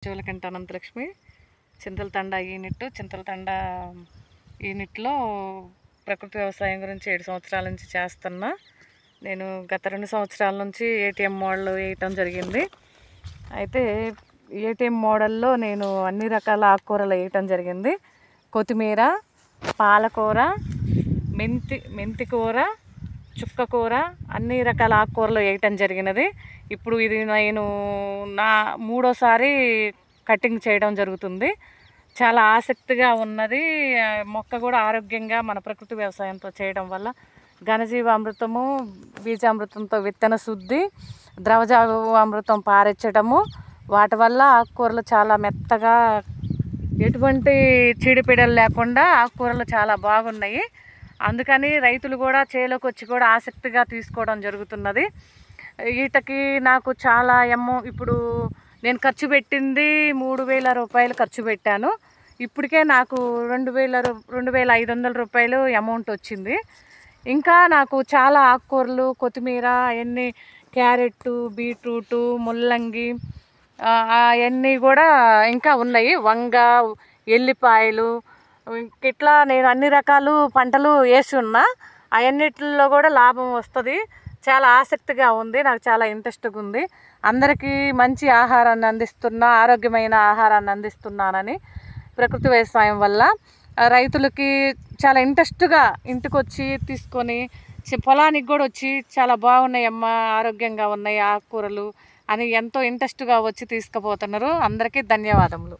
జోలకంట అనంతలక్ష్మి చింతలతండ యూనిట్లో ప్రకృతి వ్యవసాయం గురించి 7 సంవత్సరాల నుంచి చేస్తున్నా. నేను గత 2 సంవత్సరాల నుంచి ఏటీఎం మోడల్ వేయటం జరిగింది. అయితే ఏటీఎం మోడల్లో నేను అన్ని రకాల ఆకుకూరలు వేయటం జరిగింది. కొత్తిమీర, పాలకూర, మెంతికూర, చుక్కకూర, అన్ని రకాల ఆకుకూరలు వేయటం జరిగినది. ఇప్పుడు ఇది నేను నా 3వసారి కటింగ్ చేయడం జరుగుతుంది. చాలా ఆసక్తిగా ఉన్నది. మొక్క కూడా ఆరోగ్యంగా మన ప్రకృతి వ్యవసాయంతో చేయడం వల్ల ఘనజీవామృతము, బీజామృతంతో విత్తన శుద్ధి, ద్రవజావామృతం పారించడము, వాటి వల్ల ఆకుకూరలు చాలా మెత్తగా ఎటువంటి చీడపీడలు లేకుండా ఆకుకూరలు చాలా బాగున్నాయి. అందుకని రైతులు కూడా చేలోకి వచ్చి కూడా ఆసక్తిగా తీసుకోవడం జరుగుతున్నది. వీటికి నాకు చాలా ఇప్పుడు నేను ఖర్చు పెట్టింది 3,000 రూపాయలు ఖర్చు పెట్టాను. ఇప్పటికే నాకు 2,500 రూపాయలు అమౌంట్ వచ్చింది. ఇంకా నాకు చాలా ఆకుకూరలు, కొత్తిమీర, అవన్నీ క్యారెట్, బీట్రూటు, ముల్లంగి అవన్నీ కూడా ఇంకా ఉన్నాయి. వంగ, ఎల్లిపాయలు, ఇట్లా నేను అన్ని రకాలు పంటలు వేసి ఉన్నా. అవన్నిటిలో కూడా లాభం వస్తుంది. చాలా ఆసక్తిగా ఉంది. నాకు చాలా ఇంట్రెస్ట్గా ఉంది. అందరికీ మంచి ఆహారాన్ని అందిస్తున్నా, ఆరోగ్యమైన ఆహారాన్ని అందిస్తున్నానని ప్రకృతి వ్యవసాయం వల్ల రైతులకి చాలా ఇంట్రెస్ట్గా ఇంటికి వచ్చి తీసుకొని పొలానికి కూడా వచ్చి చాలా బాగున్నాయి అమ్మ, ఆరోగ్యంగా ఉన్నాయి ఆకుకూరలు అని ఎంతో ఇంట్రెస్ట్గా వచ్చి తీసుకుపోతున్నారు. అందరికీ ధన్యవాదములు.